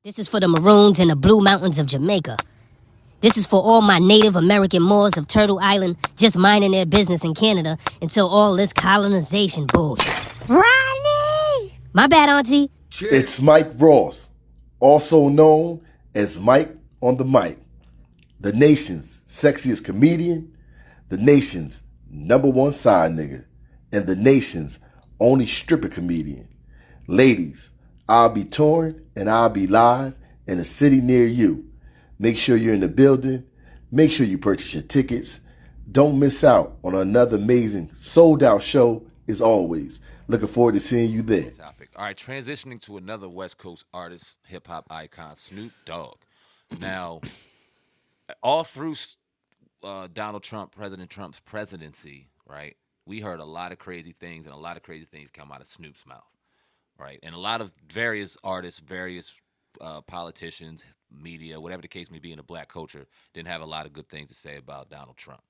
This is for the Maroons in the Blue Mountains of Jamaica. This is for all my Native American Moors of Turtle Island just minding their business in Canada until all this colonization bullshit. Ronnie! My bad, Auntie. It's Mike Ross, also known as Mike on the Mic, the nation's sexiest comedian, the nation's #1 side nigga, and the nation's only stripper comedian. Ladies, I'll be touring and I'll be live in a city near you. Make sure you're in the building. Make sure you purchase your tickets. Don't miss out on another amazing sold-out show as always. Looking forward to seeing you there. All right, transitioning to another West Coast artist, hip-hop icon, Snoop Dogg. Now, all through Donald Trump, President Trump's presidency, right, we heard a lot of crazy things, and a lot of crazy things come out of Snoop's mouth, right? And a lot of various artists, various politicians, media, whatever the case may be in the black culture, didn't have a lot of good things to say about Donald Trump.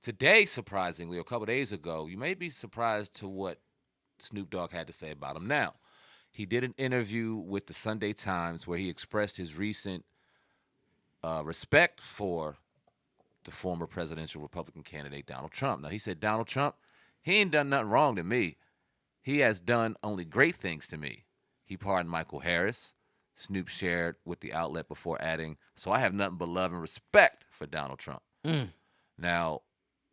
Today, surprisingly, a couple of days ago, you may be surprised to what Snoop Dogg had to say about him. Now, he did an interview with the Sunday Times where he expressed his recent respect for the former presidential Republican candidate, Donald Trump. Now, he said, Donald Trump, he ain't done nothing wrong to me. He has done only great things to me. He pardoned Michael Harris. Snoop shared with the outlet before adding, so I have nothing but love and respect for Donald Trump. Now,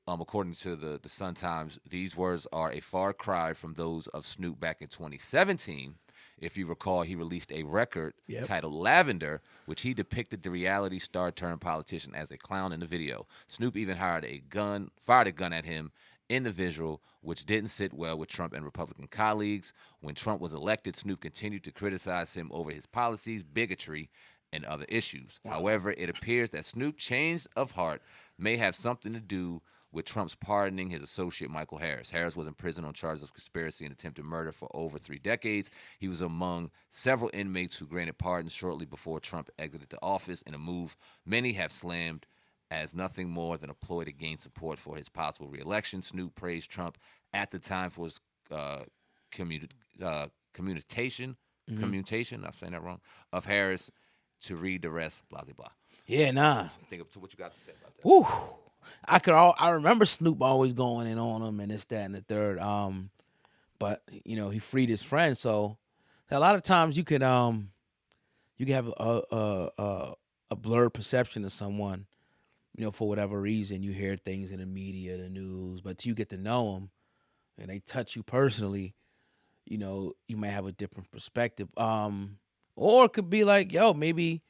according to the Sun Times, these words are a far cry from those of Snoop back in 2017. If you recall, he released a record titled Lavender, which he depicted the reality star turned politician as a clown in the video. Snoop even fired a gun at him in the visual, which didn't sit well with Trump and Republican colleagues. When Trump was elected, Snoop continued to criticize him over his policies, bigotry, and other issues. However, it appears that Snoop's change of heart may have something to do with Trump's pardoning his associate Michael Harris. Harris was in prison on charges of conspiracy and attempted murder for over 3 decades. He was among several inmates who granted pardons shortly before Trump exited the office in a move many have slammed as nothing more than a ploy to gain support for his possible reelection. Snoop praised Trump at the time for his commutation, I'm saying that wrong, of Harris to read the rest, blah, blah, blah. Yeah, nah. Think of what you got to say about that. Woo. I remember Snoop always going in on him and this, that, and the third. But he freed his friend, so a lot of times you can have a blurred perception of someone. For whatever reason, you hear things in the media, the news, but till you get to know them and they touch you personally, you might have a different perspective. Or it could be like, maybe,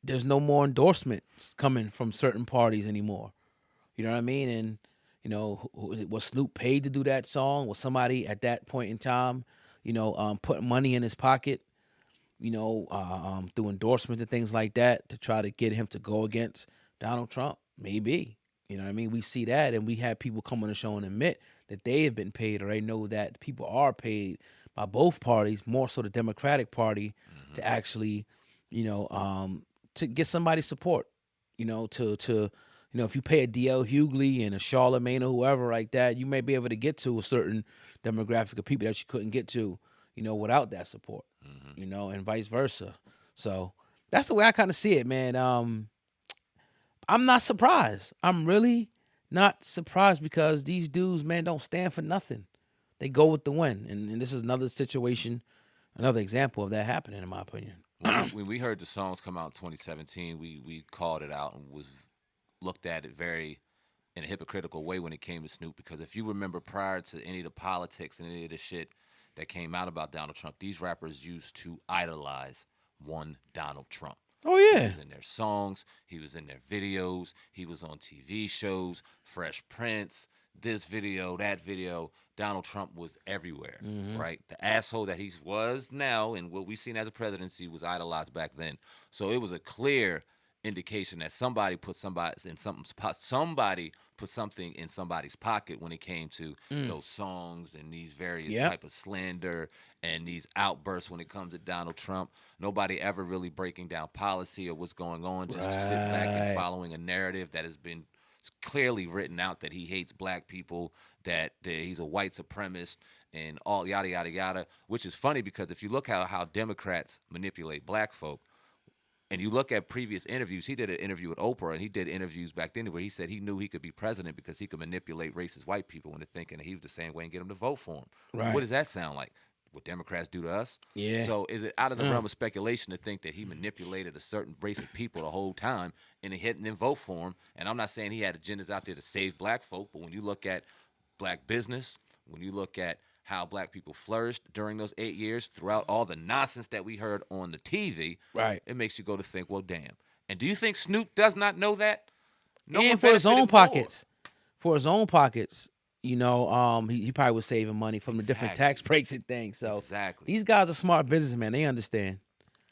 there's no more endorsements coming from certain parties anymore. You know what I mean? And, was Snoop paid to do that song? Was somebody at that point in time, putting money in his pocket, through endorsements and things like that to try to get him to go against Donald Trump? Maybe. You know what I mean? We see that, and we have people come on the show and admit that they have been paid, or they know that people are paid by both parties, more so the Democratic Party, to actually, to get somebody's support, to if you pay a D.L. Hughley and a Charlemagne or whoever like that, you may be able to get to a certain demographic of people that you couldn't get to, without that support, and vice versa. So that's the way I kind of see it, man. I'm not surprised. I'm really not surprised because these dudes, man, don't stand for nothing. They go with the win. And this is another situation, another example of that happening, in my opinion. When we heard the songs come out in 2017, we called it out and looked at it very in a hypocritical way when it came to Snoop, because if you remember prior to any of the politics and any of the shit that came out about Donald Trump, these rappers used to idolize one Donald Trump. Oh, yeah. He was in their songs. He was in their videos. He was on TV shows, Fresh Prince, this video, that video. Donald Trump was everywhere, right? The asshole that he was now and what we've seen as a presidency was idolized back then. So it was a clear indication that somebody put something in somebody's pocket when it came to those songs and these various type of slander and these outbursts when it comes to Donald Trump. Nobody ever really breaking down policy or what's going on, just sitting back and following a narrative that has been clearly written out that he hates black people, that he's a white supremacist, and all yada yada yada. Which is funny because if you look how Democrats manipulate black folk, and you look at previous interviews, he did an interview with Oprah, and he did interviews back then where he said he knew he could be president because he could manipulate racist white people into thinking that he was the same way and get them to vote for him. Right. What does that sound like? What Democrats do to us? Yeah. So is it out of the realm of speculation to think that he manipulated a certain race of people the whole time and then vote for him? And I'm not saying he had agendas out there to save black folk, but when you look at black business, when you look at how black people flourished during those 8 years, throughout all the nonsense that we heard on the TV, Right. it makes you go to think, well, damn. And do you think Snoop does not know that? No And one for his own benefited more. pockets. For his own pockets, you know, he probably was saving money from the different tax breaks and things. So Exactly. these guys are smart businessmen. They understand.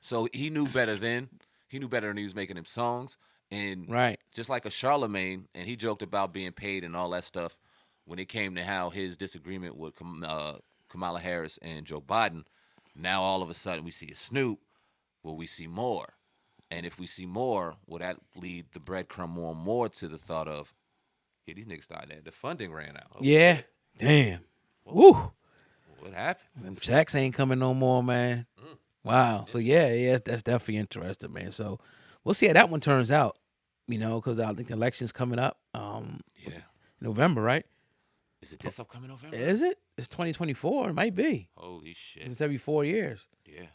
So he knew better then. He knew better when he was making them songs. And Right. just like a Charlemagne, and he joked about being paid and all that stuff when it came to how his disagreement with Kamala Harris and Joe Biden. Now all of a sudden we see a Snoop. Will we see more? And if we see more, will that lead the breadcrumb more and more to the thought of, yeah, these niggas started there. The funding ran out. Oh, Yeah. shit. Damn. Woo. What happened? Them checks ain't coming no more, man. Wow. So yeah, that's definitely interesting, man. So we'll see how that one turns out. You know, because I think the election's coming up. Yeah. November, right? Is it this upcoming November? Is it? It's 2024. It might be. Holy shit. It's every 4 years. Yeah.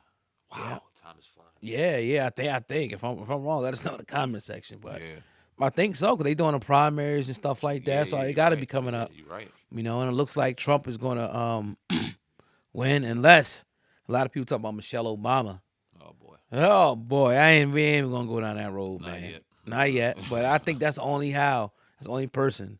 Wow. Time is flying. Yeah. I think if I'm wrong, let us know in the comment section. But Yeah. I think so, because they doing the primaries and stuff like that. So it got to be coming up. You're right. You know, and it looks like Trump is going to win unless a lot of people talk about Michelle Obama. Oh, boy. Oh boy, we ain't even gonna go down that road, Not man. yet. Not yet. But I think that's the only person,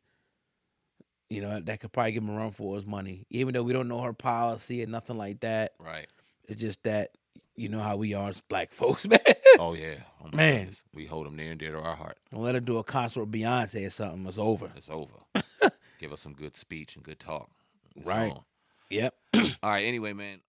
you know, that could probably give him a run for his money. Even though we don't know her policy and nothing like that. Right. It's just that you know how we are as black folks, man. Oh, yeah. Oh, my Man. goodness. We hold them near and dear to our heart. Don't let her do a concert with Beyonce or something. It's over. It's over. Give us some good speech and good talk. It's Right. on. Yep. All right. Anyway, man.